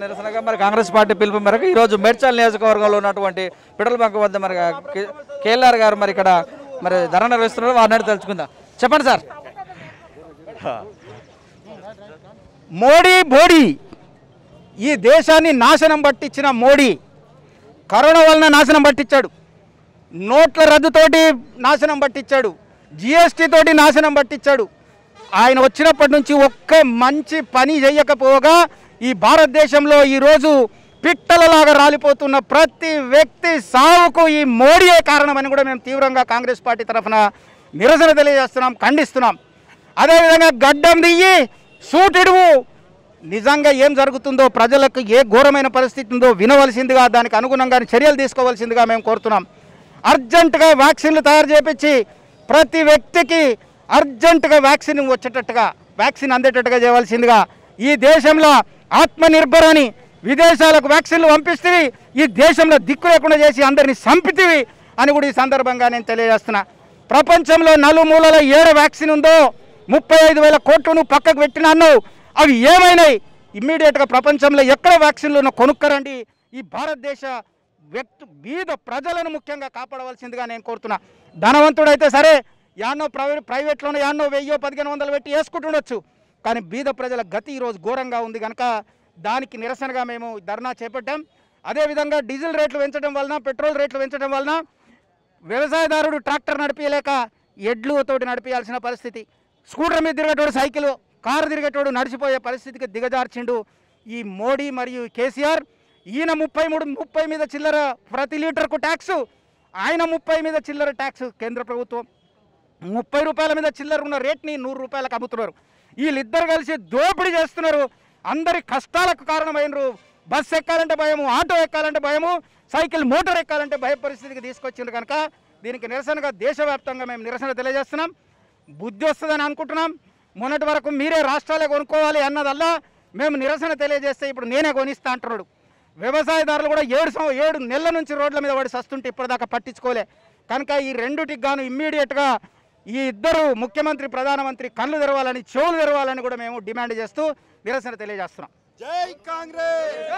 నిరసనగా మరి కాంగ్రెస్ పార్టీ పిలుపు మేరకు ఈరోజు మేడ్చల్ నియోజకవర్గంలో ఉన్నటువంటి పెట్రోల్ బంక్ వద్ద మరి కేఎల్ఆర్ గారు మరి ఇక్కడ మరి ధర్నా నిర్వహిస్తున్నారు. వారిని తెలుసుకుందాం. చెప్పండి సార్. మోడీ ఈ దేశాన్ని నాశనం పట్టించిన మోడీ కరోనా వలన నాశనం పట్టించాడు, నోట్ల రద్దుతోటి నాశనం పట్టించాడు, జిఎస్టీ తోటి నాశనం పట్టించాడు. ఆయన వచ్చినప్పటి నుంచి ఒక్క మంచి పని చేయకపోగా ఈ భారతదేశంలో ఈరోజు పిట్టలలాగా రాలిపోతున్న ప్రతి వ్యక్తి సావుకు ఈ మోడీయే కారణమని కూడా మేము తీవ్రంగా కాంగ్రెస్ పార్టీ తరఫున నిరసన తెలియజేస్తున్నాం, ఖండిస్తున్నాం. అదేవిధంగా గడ్డం దియ్యి సూటిడువు నిజంగా ఏం జరుగుతుందో, ప్రజలకు ఏ ఘోరమైన పరిస్థితి ఉందో వినవలసిందిగా, దానికి అనుగుణంగా చర్యలు తీసుకోవాల్సిందిగా మేము కోరుతున్నాం. అర్జెంటుగా వ్యాక్సిన్లు తయారు చేయించి ప్రతి వ్యక్తికి అర్జెంటుగా వ్యాక్సిన్ వచ్చేటట్టుగా, వ్యాక్సిన్ అందేటట్టుగా చేయవలసిందిగా. ఈ దేశంలో ఆత్మనిర్భర్ అని విదేశాలకు వ్యాక్సిన్లు పంపిస్తే ఈ దేశంలో దిక్కు లేకుండా చేసి అందరినీ చంపితివి అని కూడా ఈ సందర్భంగా నేను తెలియజేస్తున్నా. ప్రపంచంలో నలుమూలలో ఏడ వ్యాక్సిన్ ఉందో 35,000 కోట్లను పక్కకు పెట్టినాను, అవి ఏమైనాయి? ఇమ్మీడియట్గా ప్రపంచంలో ఎక్కడ వ్యాక్సిన్లు కొనుక్కరండి. ఈ భారతదేశ బీద ప్రజలను ముఖ్యంగా కాపాడవలసిందిగా నేను కోరుతున్నా. ధనవంతుడైతే సరే యాన్నో ప్రైవేట్లోనే యాన్నో 1000-1500 పెట్టి వేసుకుంటుండొచ్చు, కానీ బీద ప్రజల గతి ఈరోజు ఘోరంగా ఉంది కనుక దానికి నిరసనగా మేము ధర్నా చేపట్టాం. అదేవిధంగా డీజిల్ రేట్లు పెంచడం వలన, పెట్రోల్ రేట్లు పెంచడం వలన వ్యవసాయదారుడు ట్రాక్టర్ నడిపించలేక ఎడ్లుతోటి నడిపించాల్సిన పరిస్థితి, స్కూటర్ మీద తిరిగేటోడు సైకిల్, కారు తిరిగేటోడు నడిచిపోయే పరిస్థితికి దిగజార్చిండు ఈ మోడీ మరియు కేసీఆర్. ఈయన 30 మీద చిల్లర ప్రతి లీటర్కు ట్యాక్సు, ఆయన 30 మీద చిల్లర ట్యాక్స్. కేంద్ర ప్రభుత్వం 30 రూపాయల మీద చిల్లర ఉన్న రేట్ని 100 రూపాయలకు అమ్ముతున్నారు. వీళ్ళిద్దరు కలిసి దోపిడీ చేస్తున్నారు, అందరి కష్టాలకు కారణమైనరు. బస్సు ఎక్కాలంటే భయము, ఆటో ఎక్కాలంటే భయము, సైకిల్ మోటార్ ఎక్కాలంటే భయ పరిస్థితికి తీసుకొచ్చింది కనుక దీనికి నిరసనగా దేశవ్యాప్తంగా మేము నిరసన తెలియజేస్తున్నాం. బుద్ధి వస్తుందని అనుకుంటున్నాం. మొన్నటి వరకు మీరే రాష్ట్రాలే కొనుక్కోవాలి అన్నదల్లా మేము నిరసన తెలియజేస్తే ఇప్పుడు నేనే కొనిస్తా అంటున్నాడు. వ్యవసాయదారులు కూడా 7 నెలల నుంచి రోడ్ల మీద పడి సస్తుంటే ఇప్పటిదాకా పట్టించుకోలే కనుక ఈ రెండుటికి గాను ఇమ్మీడియట్గా ఈ ఇద్దరు ముఖ్యమంత్రి, ప్రధానమంత్రి కళ్ళు తెరవాలని, చెవులు తెరవాలని కూడా మేము డిమాండ్ చేస్తూ నిరసన తెలియజేస్తున్నాం. జై కాంగ్రెస్.